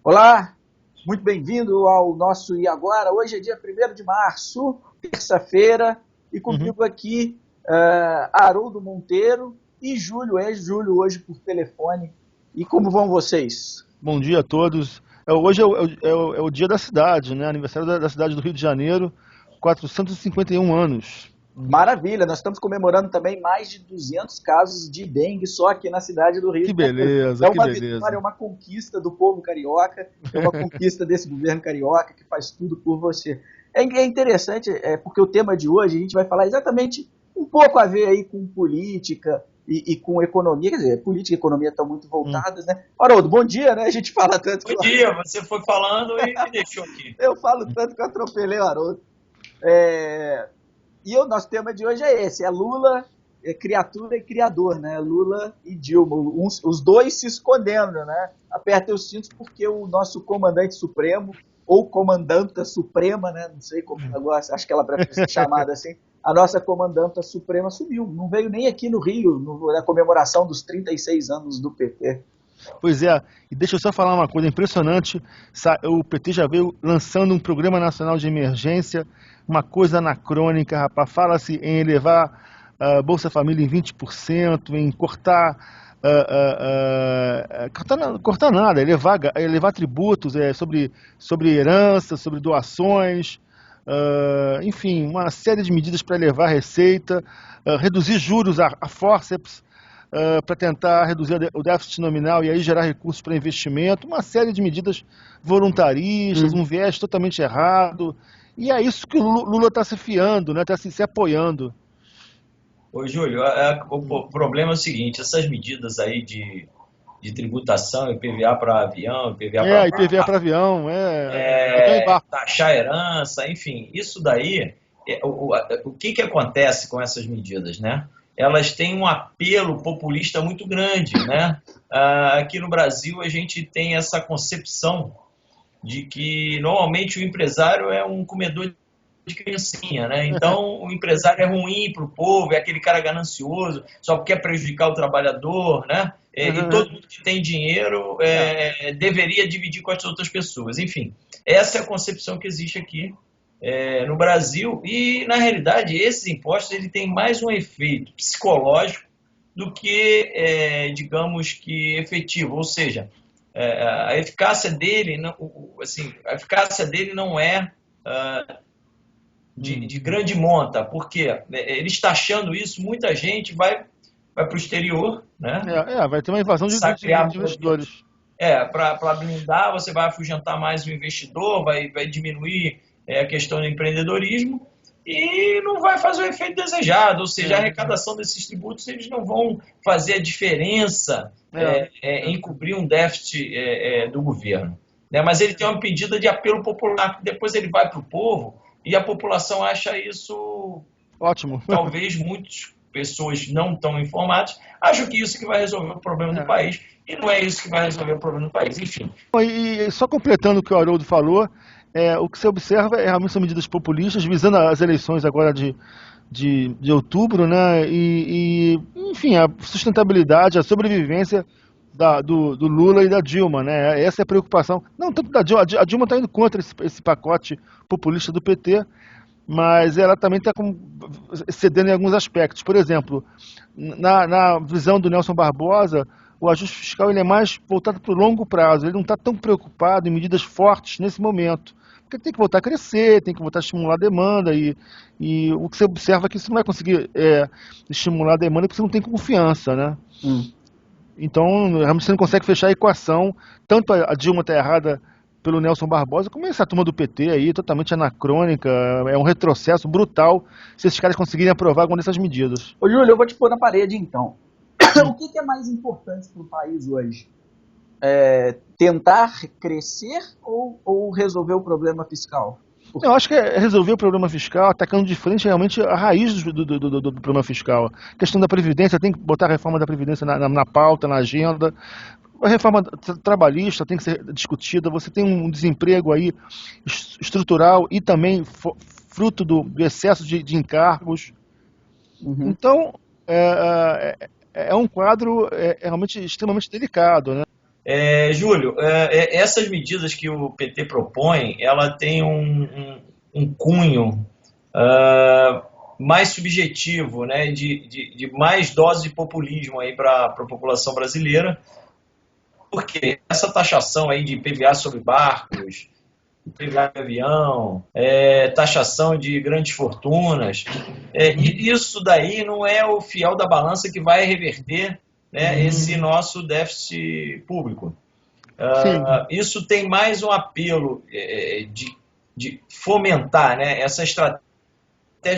Olá, muito bem-vindo ao nosso E Agora. Hoje é dia 1º de março, terça-feira, e Uhum. comigo aqui Haroldo Monteiro e Júlio, ex-Júlio, hoje por telefone. E como vão vocês? Bom dia a todos. Hoje é o dia da cidade, né? Aniversário da cidade do Rio de Janeiro, 451 anos. Maravilha, nós estamos comemorando também mais de 200 casos de dengue só aqui na cidade do Rio Que de Janeiro. beleza, É que uma vitória, é beleza. uma conquista do povo carioca, é uma conquista desse governo carioca que faz tudo por você. É interessante, porque o tema de hoje a gente vai falar exatamente um pouco a ver aí com política e com economia, quer dizer, política e economia estão muito Hum. voltadas, né? Haroldo, bom dia, né? A gente fala tanto que Bom dia, você foi falando e me deixou aqui. eu falo tanto que eu atropelei o Haroldo. É, E o nosso tema de hoje é esse: é Lula, criatura e criador, né? Lula e Dilma, os dois se escondendo, né? Apertem os cintos porque o nosso comandante supremo, ou comandanta suprema, né? Não sei como negócio, acho que ela prefere ser chamada assim. A nossa comandanta suprema sumiu, não veio nem aqui no Rio, na comemoração dos 36 anos do PT. Pois é, e deixa eu só falar uma coisa impressionante. O PT já veio lançando um programa nacional de emergência, uma coisa anacrônica, rapaz. Fala-se em elevar a Bolsa Família em 20%, em cortar. Cortar nada, elevar tributos sobre herança, sobre doações, enfim, uma série de medidas para elevar a receita, reduzir juros a fórceps, para tentar reduzir o déficit nominal e aí gerar recursos para investimento, uma série de medidas voluntaristas, um viés totalmente errado. E é isso que o Lula está se fiando, né? Está se apoiando. Ô, Júlio, o problema é o seguinte, essas medidas aí de tributação, IPVA para avião, IPVA para IPVA para avião, avião e barco. taxar herança, enfim, isso daí, o que acontece com essas medidas, né? Elas têm um apelo populista muito grande, né? Aqui no Brasil a gente tem essa concepção de que normalmente o empresário é um comedor de criancinha, né? Então o empresário é ruim para o povo, é aquele cara ganancioso, só quer prejudicar o trabalhador, né? E todo mundo que tem dinheiro deveria dividir com as outras pessoas. Enfim, essa é a concepção que existe aqui no Brasil e, na realidade, esses impostos ele tem mais um efeito psicológico do que, digamos que, efetivo. Ou seja, a eficácia dele, assim, a eficácia dele não é de grande monta, porque eles taxando isso, muita gente vai para o exterior, né? Vai ter uma invasão de investidores. Para blindar, você vai afugentar mais o investidor, vai diminuir a questão do empreendedorismo e não vai fazer o efeito desejado, ou seja, a arrecadação desses tributos eles não vão fazer a diferença em cobrir um déficit do governo. Né? Mas ele tem uma medida de apelo popular, que depois ele vai para o povo e a população acha isso Ótimo. talvez muitas pessoas não tão informadas acham que isso que vai resolver o problema do país e não é isso que vai resolver o problema do país, enfim. E só completando o que o Haroldo falou, o que se observa realmente são medidas populistas visando as eleições agora de outubro, né? Enfim, a sustentabilidade, a sobrevivência do Lula e da Dilma, né? Essa é a preocupação. Não tanto da Dilma, a Dilma está indo contra esse pacote populista do PT, mas ela também está cedendo em alguns aspectos. Por exemplo, na visão do Nelson Barbosa, o ajuste fiscal ele é mais voltado para o longo prazo, ele não está tão preocupado em medidas fortes nesse momento. Porque tem que voltar a crescer, tem que voltar a estimular a demanda, e o que você observa é que você não vai conseguir estimular a demanda porque você não tem confiança, né? Então, realmente você não consegue fechar a equação, tanto a Dilma está errada pelo Nelson Barbosa, como essa turma do PT aí, totalmente anacrônica, é um retrocesso brutal se esses caras conseguirem aprovar alguma dessas medidas. Ô, Júlio, eu vou te pôr na parede então. O que é mais importante para o país hoje? Tentar crescer ou resolver o problema fiscal? Eu acho que é resolver o problema fiscal, atacando de frente realmente a raiz do problema fiscal. A questão da Previdência, tem que botar a reforma da Previdência na pauta, na agenda. A reforma trabalhista tem que ser discutida. Você tem um desemprego aí estrutural e também fruto do excesso de encargos. Então, é um quadro realmente extremamente delicado, né? Júlio, essas medidas que o PT propõe, ela tem um cunho mais subjetivo, né, de mais dose de populismo aí para a população brasileira, porque essa taxação aí de IPVA sobre barcos, IPVA de avião, taxação de grandes fortunas, e isso daí não é o fiel da balança que vai reverter, né, esse nosso déficit público. Isso tem mais um apelo de fomentar, né, essa estratégia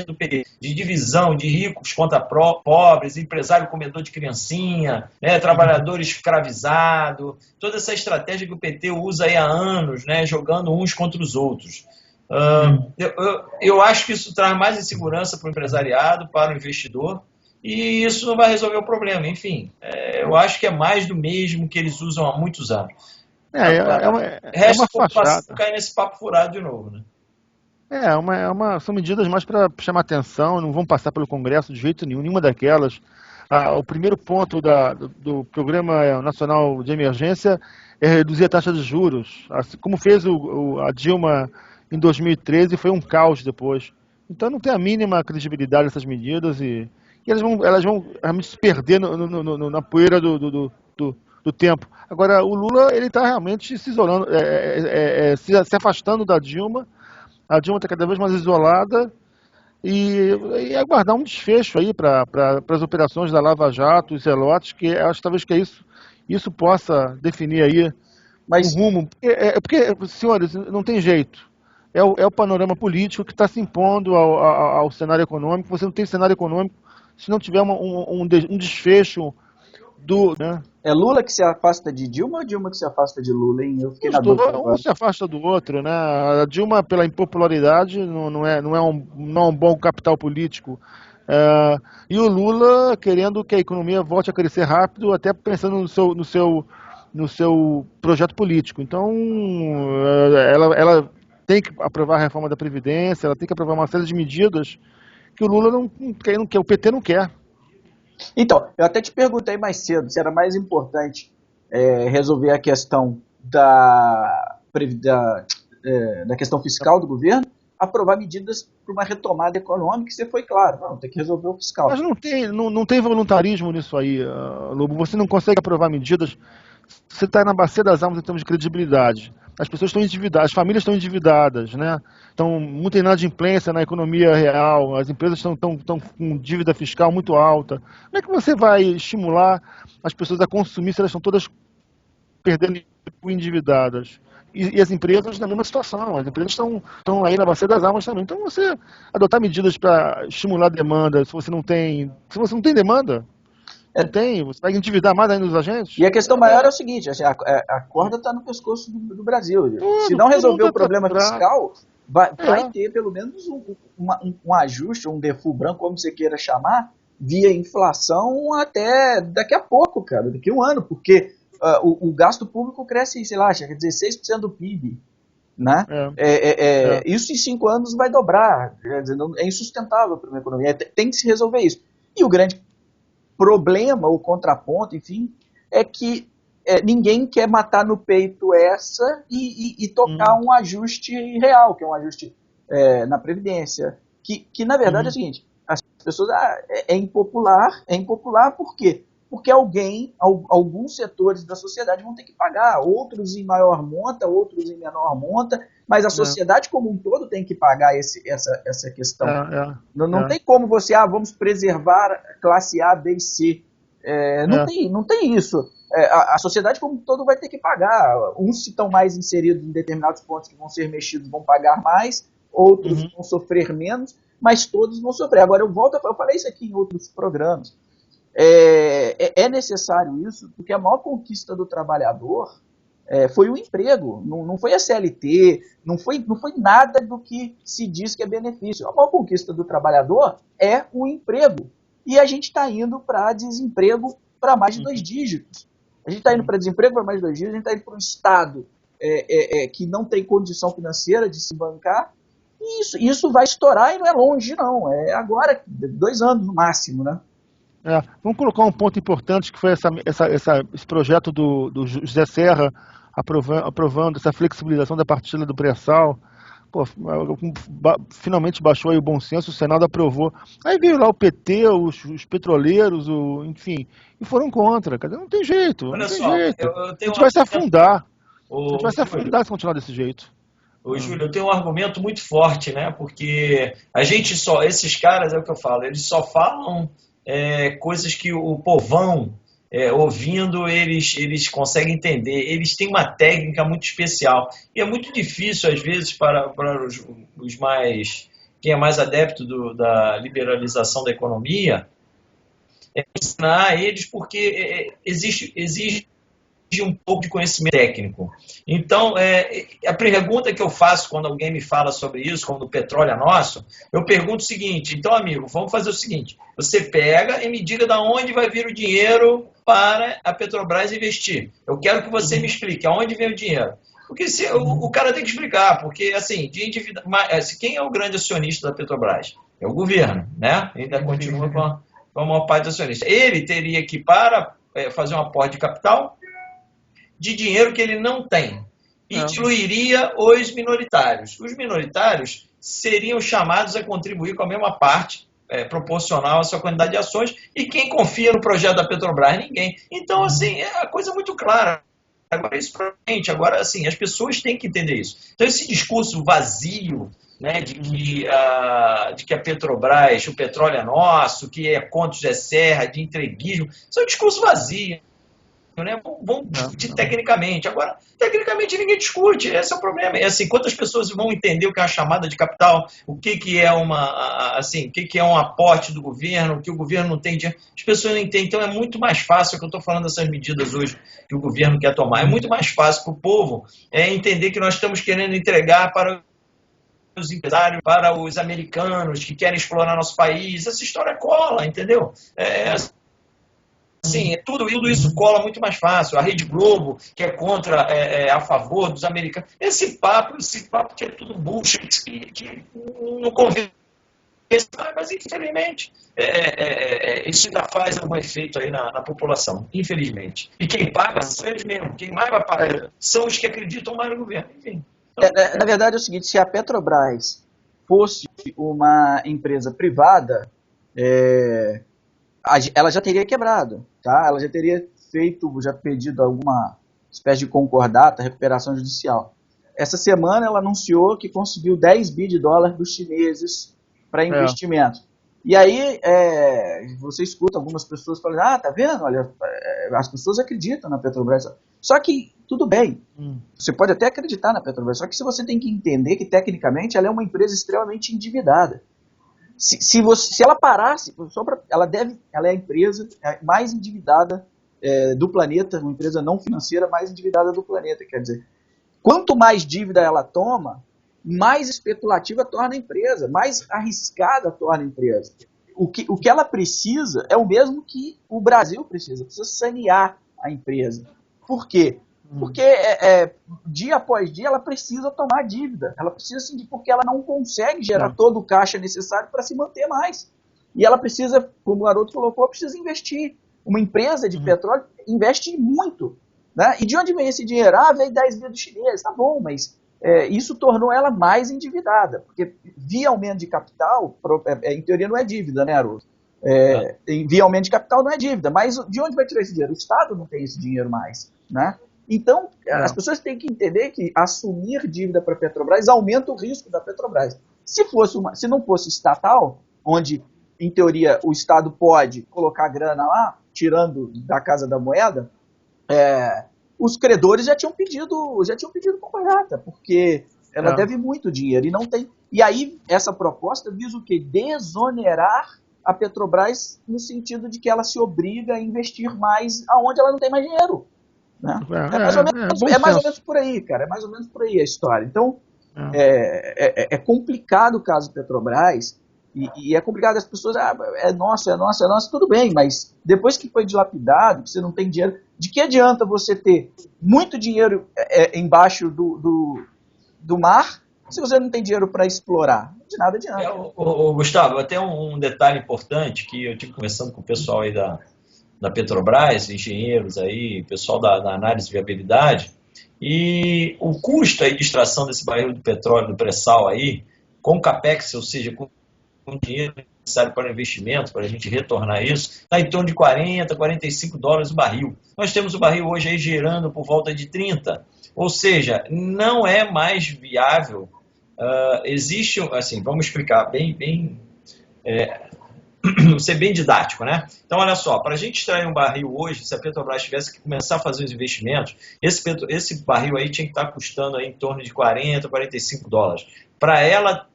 do PT, de divisão de ricos contra pobres, empresário comedor de criancinha, né, trabalhador escravizado, toda essa estratégia que o PT usa aí há anos, né, jogando uns contra os outros. Eu acho que isso traz mais insegurança para o empresariado, para o investidor, e isso não vai resolver o problema. Enfim, eu acho que é mais do mesmo que eles usam há muitos anos. Resta cair nesse papo furado de novo, né? São medidas mais para chamar atenção, não vão passar pelo Congresso de jeito nenhum, nenhuma daquelas. O primeiro ponto do Programa Nacional de Emergência é reduzir a taxa de juros, assim como fez a Dilma em 2013, foi um caos depois. Então não tem a mínima credibilidade essas medidas e elas vão realmente se perder na poeira do tempo. Agora, o Lula ele está realmente se isolando, se afastando da Dilma. A Dilma está cada vez mais isolada e aguardar um desfecho aí para as operações da Lava Jato e Zelotes, que acho talvez que isso possa definir aí um rumo. Porque, senhores, não tem jeito. É o panorama político que está se impondo ao cenário econômico. Você não tem cenário econômico se não tiver um desfecho né? É Lula que se afasta de Dilma ou Dilma que se afasta de Lula, hein? Eu fiquei na dúvida. Um se afasta do outro, né? A Dilma, pela impopularidade, não é um bom capital político. E o Lula querendo que a economia volte a crescer rápido, até pensando no seu projeto político. Então, ela tem que aprovar a reforma da Previdência, ela tem que aprovar uma série de medidas que o Lula não quer, o PT não quer. Então, eu até te perguntei mais cedo se era mais importante resolver a questão da questão fiscal do governo, aprovar medidas para uma retomada econômica, e você foi claro, não, tem que resolver o fiscal. Mas não tem voluntarismo nisso aí, Lobo. Você não consegue aprovar medidas, você está na bacia das almas em termos de credibilidade. As pessoas estão endividadas, as famílias estão endividadas, né? Estão muita inadimplência na economia real, as empresas estão com dívida fiscal muito alta. Como é que você vai estimular as pessoas a consumir se elas estão todas perdendo endividadas? E as empresas na mesma situação, as empresas estão aí na bacia das almas também. Então você adotar medidas para estimular a demanda, se você não tem demanda, não tem, você vai endividar mais ainda os agentes? E a questão maior é o seguinte, assim, a corda está no pescoço do Brasil. Se não resolver o problema fiscal, vai ter pelo menos um ajuste, um default branco, como você queira chamar, via inflação até daqui a pouco, cara, daqui a um ano, porque o gasto público cresce, sei lá, 16% do PIB. Né? Isso em 5 anos vai dobrar, é insustentável para uma economia, tem que se resolver isso. E o grande problema, o contraponto, enfim, é que ninguém quer matar no peito essa e tocar um ajuste real, que é um ajuste na Previdência, que na verdade é o seguinte, as pessoas, é impopular por quê? Porque alguns setores da sociedade vão ter que pagar, outros em maior monta, outros em menor monta, mas a sociedade como um todo tem que pagar essa questão. Não tem como você, vamos preservar a classe A, B e C. Não tem isso. A sociedade como um todo vai ter que pagar. Uns, se estão mais inseridos em determinados pontos que vão ser mexidos, vão pagar mais, outros vão sofrer menos, mas todos vão sofrer. Agora, eu falei isso aqui em outros programas. É necessário isso, porque a maior conquista do trabalhador foi o emprego, não foi a CLT, não foi nada do que se diz que é benefício. A maior conquista do trabalhador é o emprego. E a gente está indo para desemprego para mais de 2 dígitos. A gente está indo para desemprego para mais de 2 dígitos, a gente está indo para um Estado que não tem condição financeira de se bancar. E isso vai estourar e não é longe, não. É agora, 2 anos no máximo, né? Vamos colocar um ponto importante que foi esse projeto do José Serra aprovando essa flexibilização da partilha do pré-sal. Pô, finalmente baixou aí o bom senso, o Senado aprovou. Aí veio lá o PT, os petroleiros, enfim, e foram contra. Cadê? Não tem jeito, Olha não tem só, jeito. eu tenho A gente vai se afundar. A gente vai se Júlio, afundar se continuar desse jeito. Júlio, eu tenho um argumento muito forte, né? Porque esses caras, é o que eu falo, eles só falam coisas que o povão, ouvindo, eles conseguem entender. Eles têm uma técnica muito especial. E é muito difícil, às vezes, para os mais... Quem é mais adepto da liberalização da economia, ensinar a eles, porque exige um pouco de conhecimento técnico. Então, a pergunta que eu faço quando alguém me fala sobre isso, como o petróleo é nosso, eu pergunto o seguinte: então, amigo, vamos fazer o seguinte, você pega e me diga de onde vai vir o dinheiro para a Petrobras investir. Eu quero que você me explique aonde vem o dinheiro. Porque o cara tem que explicar, porque, assim, quem é o grande acionista da Petrobras? É o governo, né? Ainda continua com a maior parte do acionista. Ele teria que, para fazer um aporte de capital, de dinheiro que ele não tem, incluiria os minoritários. Os minoritários seriam chamados a contribuir com a mesma parte, proporcional à sua quantidade de ações, e quem confia no projeto da Petrobras? Ninguém. Então, assim, é uma coisa muito clara. Agora, isso para frente. Agora, assim, as pessoas têm que entender isso. Então, esse discurso vazio, né, de que a Petrobras, o petróleo é nosso, que é contra o José Serra, de entreguismo, isso é um discurso vazio. Né? Vão discutir tecnicamente. Agora, tecnicamente ninguém discute, esse é o problema. É assim, quantas pessoas vão entender o que é uma chamada de capital, o que é o que é um aporte do governo, o que o governo não tem dinheiro, as pessoas não entendem. Então é muito mais fácil, que eu estou falando dessas medidas hoje que o governo quer tomar, é muito mais fácil para o povo entender que nós estamos querendo entregar para os empresários, para os americanos que querem explorar nosso país. Essa história cola, entendeu? Assim, tudo isso cola muito mais fácil. A Rede Globo, que é contra, a favor dos americanos. Esse papo que é tudo bullshit, que não convence. Mas, infelizmente, isso ainda faz algum efeito aí na população, infelizmente. E quem paga são eles mesmos. Quem mais vai pagar são os que acreditam mais no governo. Enfim. Então, na verdade é o seguinte, se a Petrobras fosse uma empresa privada, ela já teria quebrado, tá? Ela já teria pedido alguma espécie de concordata, recuperação judicial. Essa semana ela anunciou que conseguiu 10 bi de dólares dos chineses para investimento. E aí você escuta algumas pessoas falando, tá vendo? Olha, as pessoas acreditam na Petrobras. Só que, tudo bem, você pode até acreditar na Petrobras, só que você tem que entender que, tecnicamente, ela é uma empresa extremamente endividada. Se ela parasse, ela é a empresa mais endividada do planeta, uma empresa não financeira mais endividada do planeta. Quer dizer, quanto mais dívida ela toma, mais especulativa torna a empresa, mais arriscada torna a empresa. O que ela precisa é o mesmo que o Brasil precisa sanear a empresa. Por quê? Porque dia após dia ela precisa tomar dívida, ela precisa porque ela não consegue gerar todo o caixa necessário para se manter mais. E ela precisa, como o Haroldo colocou, precisa investir. Uma empresa de petróleo investe muito. Né? E de onde vem esse dinheiro? Vem 10 bi dos chineses, tá bom, mas isso tornou ela mais endividada, porque via aumento de capital, em teoria não é dívida, né, Haroldo? Via aumento de capital não é dívida, mas de onde vai tirar esse dinheiro? O Estado não tem esse dinheiro mais, né? Então, as pessoas têm que entender que assumir dívida para a Petrobras aumenta o risco da Petrobras. Se não fosse estatal, onde, em teoria, o Estado pode colocar grana lá, tirando da Casa da Moeda, os credores já tinham pedido concordata, porque ela deve muito dinheiro e não tem. E aí, essa proposta visa o quê? Desonerar a Petrobras no sentido de que ela se obriga a investir mais aonde ela não tem mais dinheiro. Né? É mais ou menos por aí, cara. É mais ou menos por aí a história. Então, é complicado o caso Petrobras e é complicado as pessoas, é nosso, tudo bem, mas depois que foi dilapidado, que você não tem dinheiro, de que adianta você ter muito dinheiro embaixo do mar se você não tem dinheiro para explorar? De nada adianta. Gustavo, até um detalhe importante que eu tive conversando com o pessoal aí da Petrobras, engenheiros aí, pessoal da análise de viabilidade, e o custo aí de extração desse barril de petróleo do pré-sal aí, com capex, ou seja, com dinheiro necessário para investimento, para a gente retornar isso, está em torno de 40, 45 dólares o barril. Nós temos o barril hoje aí gerando por volta de 30, ou seja, não é mais viável. Existe, assim, vamos explicar ser bem didático, né? Então, olha só, para a gente extrair um barril hoje, se a Petrobras tivesse que começar a fazer os investimentos, esse barril aí tinha que estar custando aí em torno de 40, 45 dólares. Para ela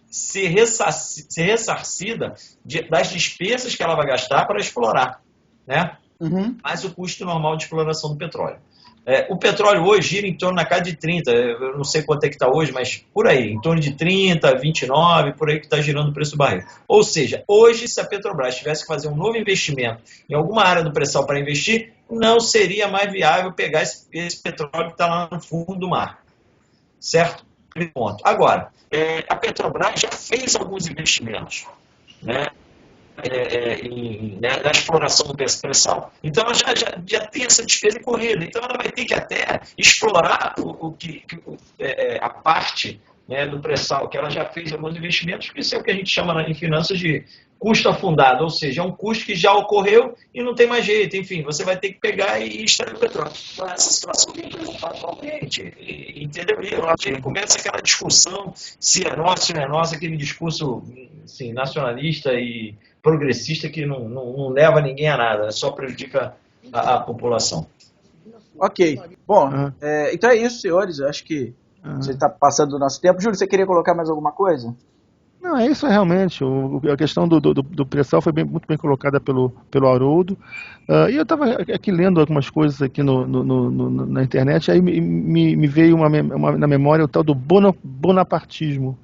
ser ressarcida das despesas que ela vai gastar para explorar, né? Mais o custo normal de exploração do petróleo. O petróleo hoje gira em torno na casa de 30, eu não sei quanto é que está hoje, mas por aí, em torno de 30, 29, por aí que está girando o preço do barril. Ou seja, hoje, se a Petrobras tivesse que fazer um novo investimento em alguma área do pré-sal para investir, não seria mais viável pegar esse petróleo que está lá no fundo do mar. Certo? Ponto. Agora, a Petrobras já fez alguns investimentos, né? Na exploração do pré-sal. Então ela já tem essa despesa corrida. Então ela vai ter que até explorar a parte, né, do pré-sal, que ela já fez alguns investimentos, que isso é o que a gente chama em finanças de custo afundado, ou seja, é um custo que já ocorreu e não tem mais jeito. Enfim, você vai ter que pegar e extrair o petróleo. Então, essa situação que a gente está atualmente, entendeu? E eu acho que começa aquela discussão se é nossa, se não é nossa, aquele discurso, assim, nacionalista e progressista que não leva ninguém a nada, só prejudica a população. Ok. Bom, então é isso, senhores. Eu acho que você está passando do nosso tempo. Júlio, você queria colocar mais alguma coisa? Não, é isso realmente. A questão do pré-sal foi muito bem colocada pelo Haroldo. E eu estava aqui lendo algumas coisas aqui na internet, aí me veio na memória o tal do bonapartismo.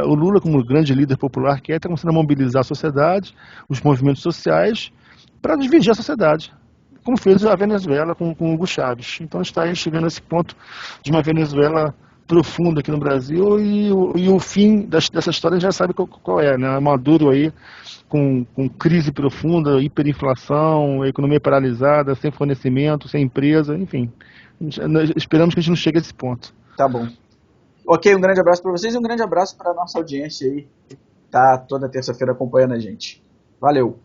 O Lula, como grande líder popular que está começando a mobilizar a sociedade, os movimentos sociais, para dividir a sociedade, como fez a Venezuela com Hugo Chávez. Então está aí chegando a esse ponto de uma Venezuela profunda aqui no Brasil, e o fim dessa história a gente já sabe qual é, né? Maduro aí com crise profunda, hiperinflação, economia paralisada, sem fornecimento, sem empresa, enfim. Nós esperamos que a gente não chegue a esse ponto. Tá bom. Ok, um grande abraço para vocês e um grande abraço para a nossa audiência aí, tá toda terça-feira acompanhando a gente. Valeu!